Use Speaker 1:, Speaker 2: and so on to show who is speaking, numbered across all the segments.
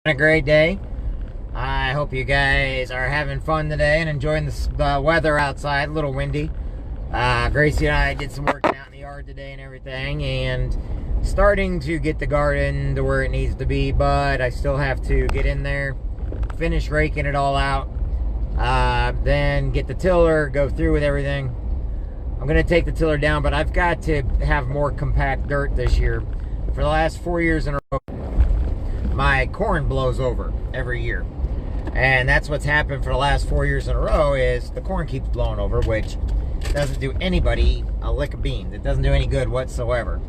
Speaker 1: A great day. I hope you guys are having fun today and enjoying the weather outside. A little windy. Gracie and I did some working out in the yard today and everything, and starting to get the garden to where it needs to be, but I still have to get in there, finish raking it all out, then get the tiller, go through with everything. I'm going to take the tiller down, but I've got to have more compact dirt this year. For the last 4 years in a row, my corn blows over every year, and that's what's happened for the last 4 years in a row. Is the corn keeps blowing over, which doesn't do anybody a lick of beans. It doesn't do any good whatsoever,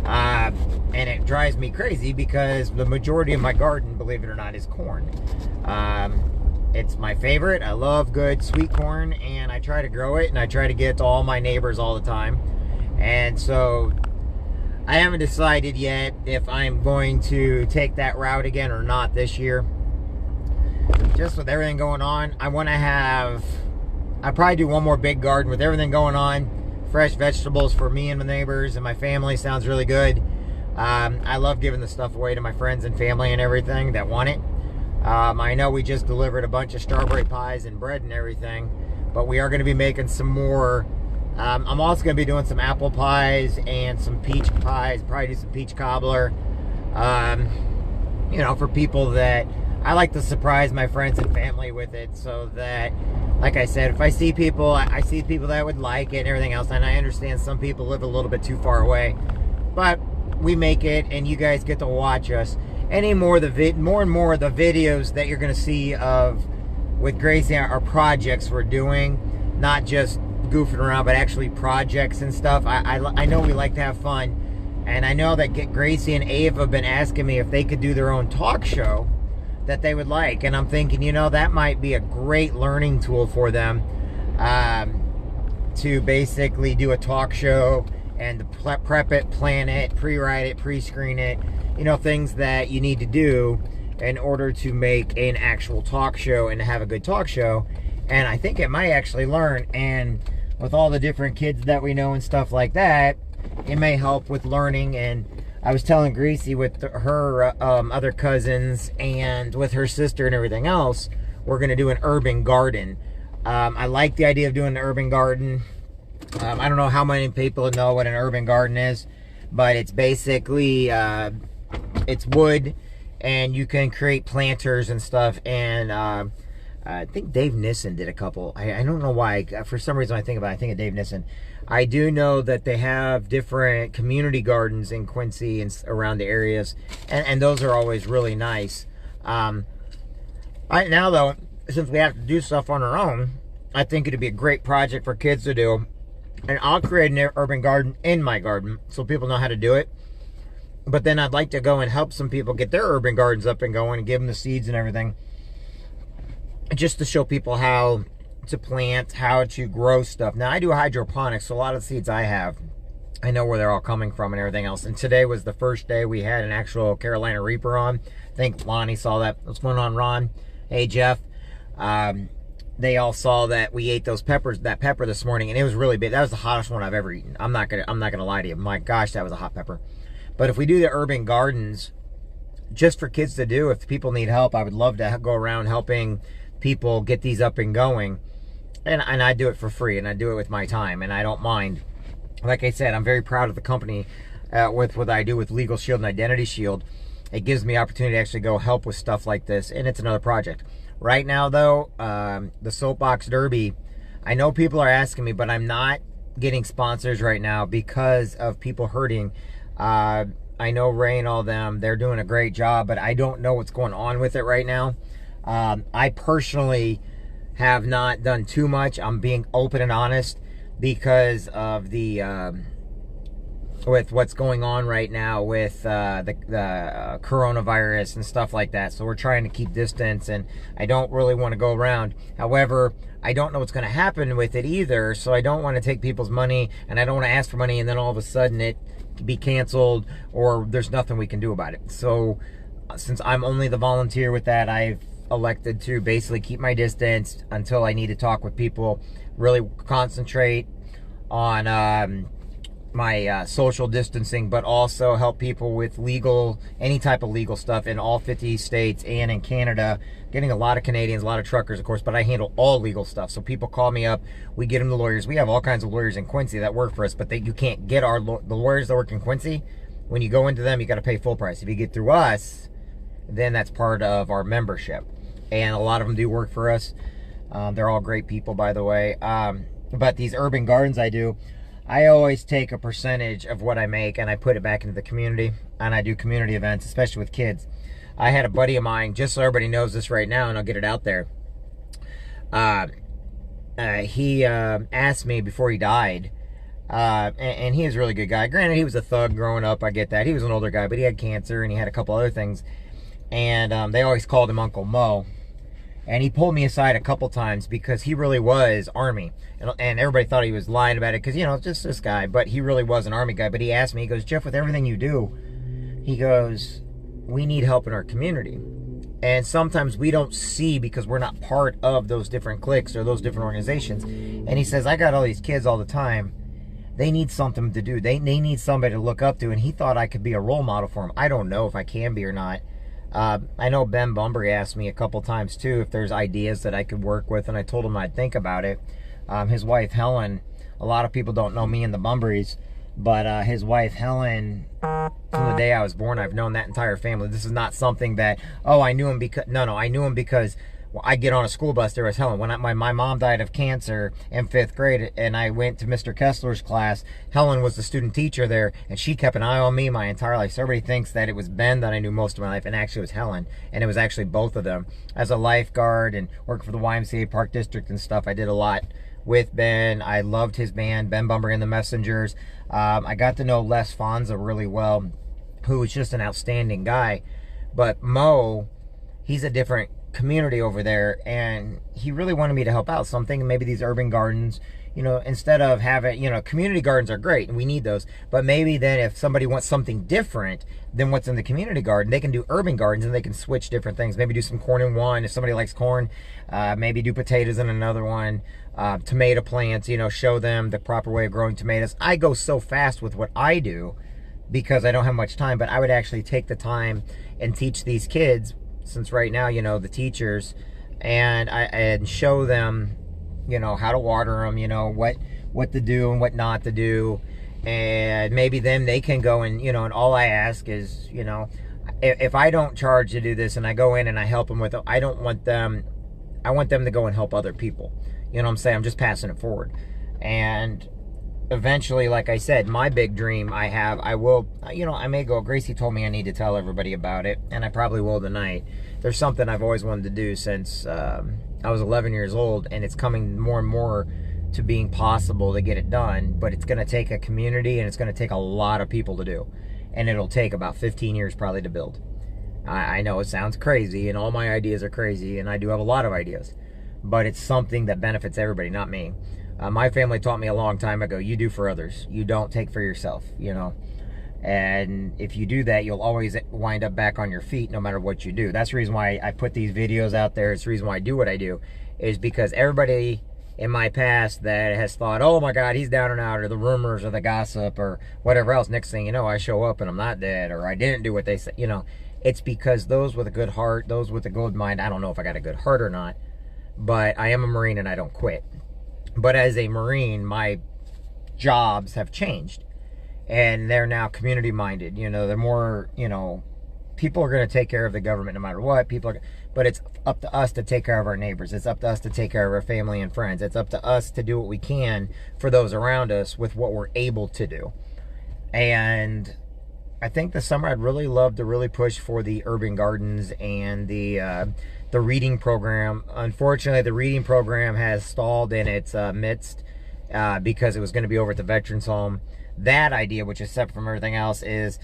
Speaker 1: and it drives me crazy because the majority of my garden, believe it or not, is corn. It's my favorite. I love good sweet corn, and I try to grow it, and I try to get it to all my neighbors all the time. And so I haven't decided yet if I'm going to take that route again or not this year. Just with everything going on, I probably do one more big garden with everything going on. Fresh vegetables for me and my neighbors and my family sounds really good. I love giving the stuff away to my friends and family and everything that want it. I know we just delivered a bunch of strawberry pies and bread and everything, but we are going to be making some more. I'm also going to be doing some apple pies and some peach pies, probably do some peach cobbler. For people that I like to surprise my friends and family with it, so that, like I said, if I see people, I see people that would like it and everything else, and I understand some people live a little bit too far away, but we make it, and you guys get to watch us. More and more of the videos that you're going to see of with Gracie are projects we're doing, not just goofing around, but actually projects and stuff. I know we like to have fun, and I know that Gracie and Ava have been asking me if they could do their own talk show that they would like, and I'm thinking, that might be a great learning tool for them, to basically do a talk show and to prep it, plan it, pre-write it, pre-screen it, things that you need to do in order to make an actual talk show and to have a good talk show. And I think it might actually learn, and with all the different kids that we know and stuff like that, it may help with learning. And I was telling Gracie with her other cousins and with her sister and everything else, we're going to do an urban garden. I like the idea of doing an urban garden. I don't know how many people know what an urban garden is, but it's basically, it's wood, and you can create planters and stuff. And I think Dave Nissen did a couple. I don't know why. For some reason, I think of Dave Nissen. I do know that they have different community gardens in Quincy and around the areas, and those are always really nice. Right now, though, since we have to do stuff on our own, I think it'd be a great project for kids to do. And I'll create an urban garden in my garden so people know how to do it. But then I'd like to go and help some people get their urban gardens up and going and give them the seeds and everything, just to show people how to plant, how to grow stuff. Now, I do hydroponics, so a lot of the seeds I have, I know where they're all coming from and everything else. And today was the first day we had an actual Carolina Reaper on. I think Lonnie saw that. What's going on, Ron? Hey, Jeff. They all saw that we ate that pepper this morning, and it was really big. That was the hottest one I've ever eaten. I'm not gonna lie to you. My gosh, that was a hot pepper. But if we do the urban gardens just for kids to do, if people need help, I would love to go around helping people get these up and going. And I do it for free, and I do it with my time, and I don't mind. Like I said, I'm very proud of the company with what I do with Legal Shield and Identity Shield. It gives me opportunity to actually go help with stuff like this, and it's another project. Right now, though, the Soapbox Derby, I know people are asking me, but I'm not getting sponsors right now because of people hurting. I know Ray and all them, they're doing a great job, but I don't know what's going on with it right now. I personally have not done too much. I'm being open and honest because of the with what's going on right now with the coronavirus and stuff like that. So we're trying to keep distance, and I don't really want to go around. However, I don't know what's going to happen with it either, so I don't want to take people's money, and I don't want to ask for money and then all of a sudden it be canceled or there's nothing we can do about it. So since I'm only the volunteer with that, I've elected to basically keep my distance until I need to talk with people, really concentrate on my social distancing, but also help people with any type of legal stuff in all 50 states and in Canada. Getting a lot of Canadians, a lot of truckers, of course, but I handle all legal stuff. So people call me up, we get them the lawyers. We have all kinds of lawyers in Quincy that work for us, but you can't get the lawyers that work in Quincy. When you go into them, you got to pay full price. If you get through us, then that's part of our membership. And a lot of them do work for us. They're all great people, by the way. But these urban gardens I always take a percentage of what I make and I put it back into the community, and I do community events, especially with kids. I had a buddy of mine, just so everybody knows this right now, and I'll get it out there. He asked me before he died, and he was a really good guy. Granted, he was a thug growing up, I get that. He was an older guy, but he had cancer and he had a couple other things. And they always called him Uncle Mo. And he pulled me aside a couple times because he really was Army. And everybody thought he was lying about it because, you know, just this guy. But he really was an Army guy. But he asked me, he goes, Jeff, with everything you do, he goes, we need help in our community. And sometimes we don't see because we're not part of those different cliques or those different organizations. And he says, I got all these kids all the time. They need something to do. They need somebody to look up to. And he thought I could be a role model for him. I don't know if I can be or not. I know Ben Bunbury asked me a couple times too if there's ideas that I could work with, and I told him I'd think about it. His wife Helen, a lot of people don't know me and the Bunburys, but his wife Helen, from the day I was born, I've known that entire family. This is not something that, oh, I knew him because, no, I knew him because I get on a school bus, there was Helen. When my mom died of cancer in 5th grade and I went to Mr. Kessler's class, Helen was the student teacher there, and she kept an eye on me my entire life. So everybody thinks that it was Ben that I knew most of my life, and actually it was Helen. And it was actually both of them. As a lifeguard and working for the YMCA Park District and stuff, I did a lot with Ben. I loved his band, Ben Bunbury and the Messengers. I got to know Les Fonza really well, who was just an outstanding guy. But Mo, he's a different community over there, and he really wanted me to help out. So I'm thinking maybe these urban gardens, you know, instead of having, you know, community gardens are great and we need those, but maybe then if somebody wants something different than what's in the community garden, they can do urban gardens and they can switch different things. Maybe do some corn in one if somebody likes corn, maybe do potatoes in another one, tomato plants, you know, show them the proper way of growing tomatoes. I go so fast with what I do because I don't have much time, but I would actually take the time and teach these kids, since right now, you know, the teachers, and show them, you know, how to water them, you know, what to do and what not to do. And maybe then they can go and, you know, and all I ask is, you know, if I don't charge to do this and I go in and I help them with it, I want them to go and help other people. You know what I'm saying? I'm just passing it forward. And eventually, like I said, my big dream I will, you know, I may go, Gracie told me I need to tell everybody about it, and I probably will tonight. There's something I've always wanted to do since I was 11 years old, and it's coming more and more to being possible to get it done, but it's going to take a community, and it's going to take a lot of people to do, and it'll take about 15 years probably to build. I know it sounds crazy, and all my ideas are crazy, and I do have a lot of ideas, but it's something that benefits everybody, not me. My family taught me a long time ago, you do for others. You don't take for yourself, you know. And if you do that, you'll always wind up back on your feet no matter what you do. That's the reason why I put these videos out there. It's the reason why I do what I do, is because everybody in my past that has thought, oh my God, he's down and out, or the rumors or the gossip or whatever else. Next thing you know, I show up and I'm not dead, or I didn't do what they said. You know, it's because those with a good heart, those with a good mind, I don't know if I got a good heart or not, but I am a Marine and I don't quit. But as a Marine, my jobs have changed, and they're now community minded. You know, they're more, you know, people are going to take care of the government no matter what. But it's up to us to take care of our neighbors. It's up to us to take care of our family and friends. It's up to us to do what we can for those around us with what we're able to do. And I think this summer I'd really love to really push for the urban gardens and the reading program. Unfortunately, the reading program has stalled in its midst because it was going to be over at the Veterans Home. That idea, which is separate from everything else, is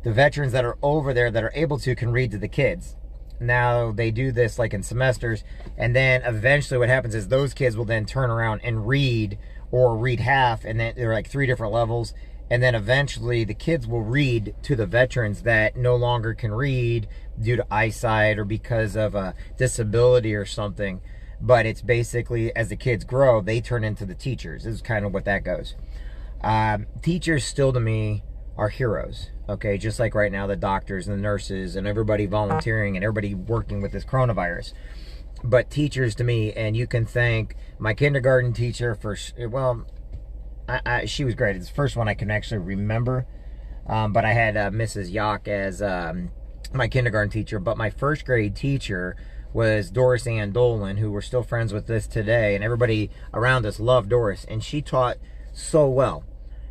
Speaker 1: the veterans that are over there that are able to can read to the kids. Now, they do this like in semesters, and then eventually what happens is those kids will then turn around and read, or read half, and then there are like 3 different levels. And then eventually the kids will read to the veterans that no longer can read due to eyesight or because of a disability or something. But it's basically, as the kids grow, they turn into the teachers. This is kind of what that goes. Teachers still to me are heroes, okay? Just like right now, the doctors and the nurses and everybody volunteering and everybody working with this coronavirus. But teachers to me, and you can thank my kindergarten teacher for, well, she was great. It's the first one I can actually remember. But I had Mrs. Yock as my kindergarten teacher. But my first grade teacher was Doris Ann Dolan, who we're still friends with this today. And everybody around us loved Doris. And she taught so well.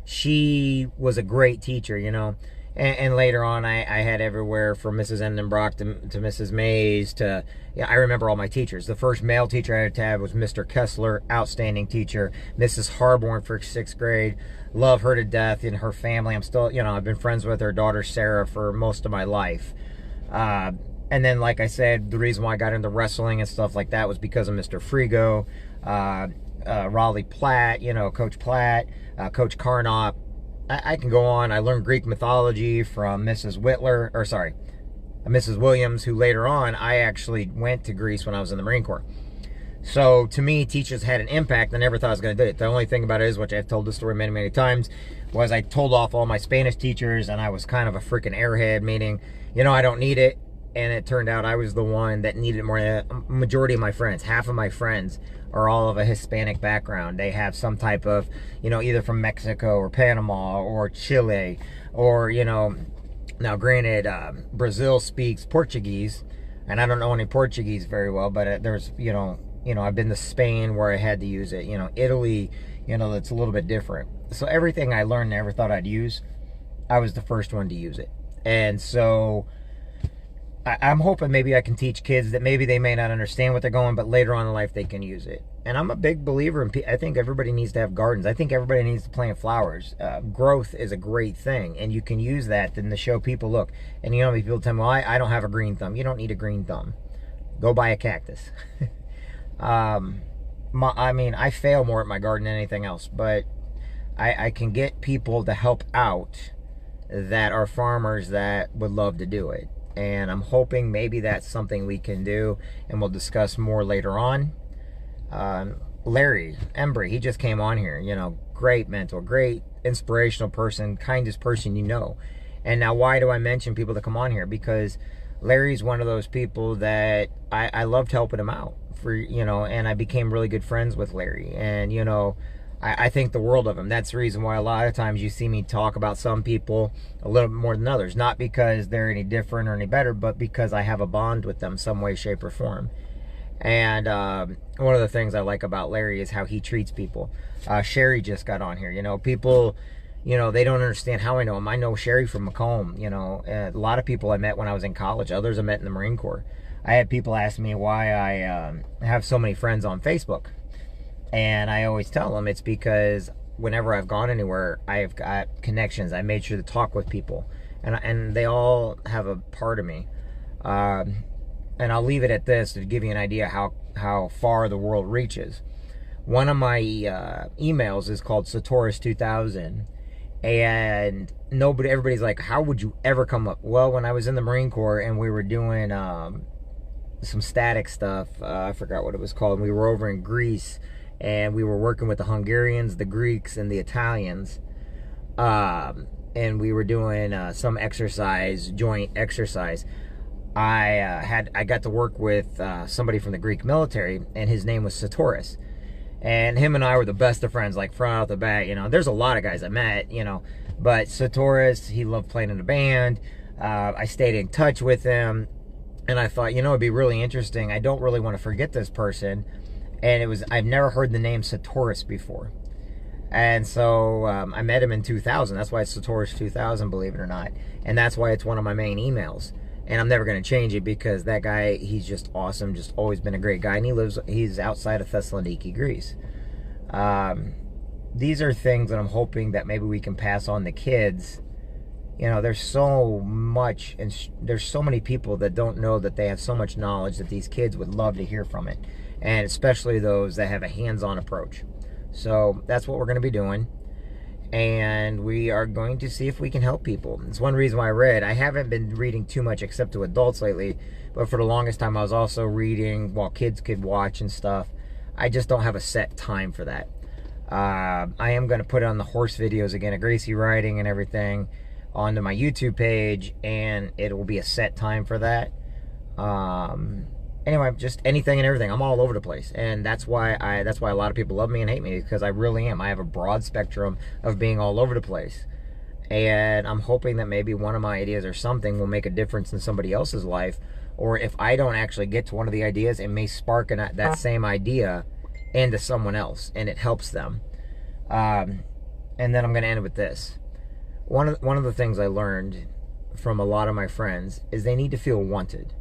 Speaker 1: She was a great teacher, you know. And later on, I had everywhere from Mrs. Endenbrock to Mrs. Mays to, yeah, I remember all my teachers. The first male teacher I had to have was Mr. Kessler, outstanding teacher. Mrs. Harborn for 6th grade. Love her to death and her family. I'm still, you know, I've been friends with her daughter, Sarah, for most of my life. And then, like I said, the reason why I got into wrestling and stuff like that was because of Mr. Frigo, Raleigh Platt, you know, Coach Platt, Coach Carnop. I can go on. I learned Greek mythology from Mrs. Mrs. Williams, who later on, I actually went to Greece when I was in the Marine Corps. So, to me, teachers had an impact. I never thought I was going to do it. The only thing about it is, which I've told this story many, many times, was I told off all my Spanish teachers, and I was kind of a freaking airhead, meaning, you know, I don't need it. And it turned out I was the one that needed it more than a majority of my friends. Half of my friends are all of a Hispanic background. They have some type of, you know, either from Mexico or Panama or Chile or, you know, now granted, Brazil speaks Portuguese, and I don't know any Portuguese very well, but there's, you know, I've been to Spain where I had to use it. You know, Italy, you know, that's a little bit different. So everything I learned, never thought I'd use, I was the first one to use it. And so I'm hoping maybe I can teach kids that maybe they may not understand what they're going, but later on in life they can use it. And I'm a big believer in, I think everybody needs to have gardens. I think everybody needs to plant flowers. Growth is a great thing, and you can use that then to show people, look. And you know, people tell me, well, I don't have a green thumb. You don't need a green thumb. Go buy a cactus. I mean, I fail more at my garden than anything else, but I can get people to help out that are farmers that would love to do it. And I'm hoping maybe that's something we can do, and we'll discuss more later on. Larry Embry, he just came on here, you know, great mentor, great inspirational person, kindest person you know. And now why do I mention people that come on here? Because Larry's one of those people that I loved helping him out for, you know, and I became really good friends with Larry. And, you know, I think the world of him. That's the reason why a lot of times you see me talk about some people a little bit more than others. Not because they're any different or any better, but because I have a bond with them some way, shape, or form. And one of the things I like about Larry is how he treats people. Sherry just got on here. You know, people, you know, they don't understand how I know him. I know Sherry from Macomb. You know, a lot of people I met when I was in college. Others I met in the Marine Corps. I had people ask me why I have so many friends on Facebook. And I always tell them it's because whenever I've gone anywhere, I've got connections. I made sure to talk with people. And they all have a part of me. And I'll leave it at this to give you an idea how far the world reaches. One of my emails is called Satoris 2000. And everybody's like, how would you ever come up? Well, when I was in the Marine Corps and we were doing some static stuff, I forgot what it was called. We were over in Greece. And we were working with the Hungarians, the Greeks, and the Italians. And we were doing some exercise, joint exercise. I got to work with somebody from the Greek military, and his name was Satoris. And him and I were the best of friends, like right off the bat, you know. There's a lot of guys I met, you know. But Satoris, he loved playing in a band. I stayed in touch with him. And I thought, you know, it'd be really interesting. I don't really want to forget this person. And I've never heard the name Satoris before. And so I met him in 2000. That's why it's Satoris 2000, believe it or not. And that's why it's one of my main emails. And I'm never going to change it because that guy, he's just awesome. Just always been a great guy. And he's outside of Thessaloniki, Greece. These are things that I'm hoping that maybe we can pass on to kids. You know, there's so much, and there's so many people that don't know that they have so much knowledge that these kids would love to hear from it. And especially those that have a hands-on approach. So that's what we're going to be doing. And we are going to see if we can help people. It's one reason why I haven't been reading too much except to adults lately. But for the longest time, I was also reading while kids could watch and stuff. I just don't have a set time for that. I am going to put on the horse videos again of Gracie riding and everything onto my YouTube page, and it will be a set time for that. Anyway, just anything and everything. I'm all over the place, and that's why a lot of people love me and hate me, because I really am. I have a broad spectrum of being all over the place, and I'm hoping that maybe one of my ideas or something will make a difference in somebody else's life, or if I don't actually get to one of the ideas, it may spark that same idea into someone else, and it helps them. And then I'm going to end with this. One of the things I learned from a lot of my friends is they need to feel wanted.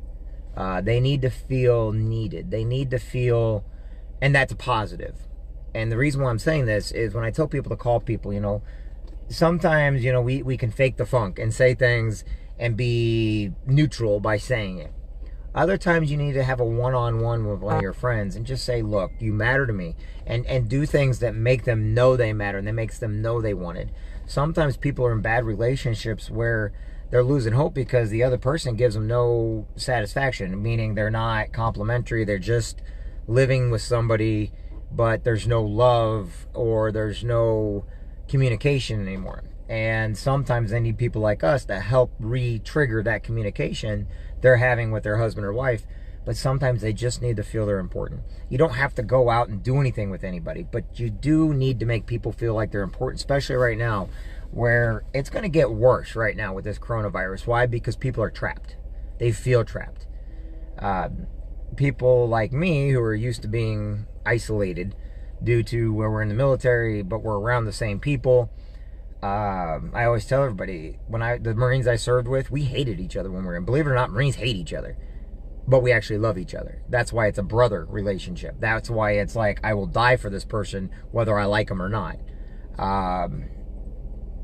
Speaker 1: They need to feel needed. They need to feel, and that's a positive. And the reason why I'm saying this is when I tell people to call people, sometimes, we can fake the funk and say things and be neutral by saying it. Other times you need to have a one-on-one with one of your friends and just say, look, you matter to me, and do things that make them know they matter and that makes them know they wanted. Sometimes people are in bad relationships where they're losing hope because the other person gives them no satisfaction, meaning they're not complimentary, they're just living with somebody, but there's no love or there's no communication anymore. And sometimes they need people like us to help re-trigger that communication they're having with their husband or wife. But sometimes they just need to feel they're important. You don't have to go out and do anything with anybody, but you do need to make people feel like they're important, especially right now, where it's going to get worse right now with this coronavirus. Why? Because people are trapped. They feel trapped. People like me who are used to being isolated due to where we're in the military, but we're around the same people. I always tell everybody, the Marines I served with, we hated each other when we were in. Believe it or not, Marines hate each other, but we actually love each other. That's why it's a brother relationship. That's why it's like, I will die for this person, whether I like them or not.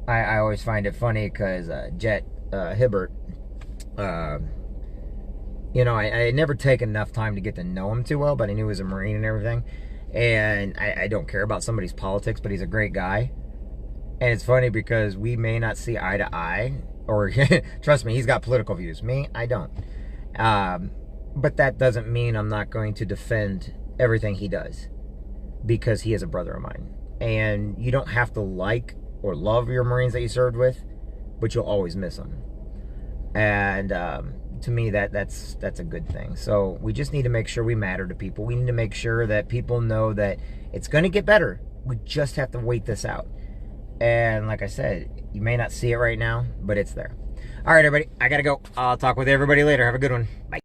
Speaker 1: I always find it funny because Jet Hibbert, I had never taken enough time to get to know him too well, but I knew he was a Marine and everything. And I don't care about somebody's politics, but he's a great guy. And it's funny because we may not see eye to eye, or trust me, he's got political views. Me, I don't. But that doesn't mean I'm not going to defend everything he does, because he is a brother of mine. And you don't have to like or love your Marines that you served with, but you'll always miss them. And to me, that's a good thing. So we just need to make sure we matter to people. We need to make sure that people know that it's going to get better. We just have to wait this out. And like I said, you may not see it right now, but it's there. All right, everybody, I got to go. I'll talk with everybody later. Have a good one. Bye.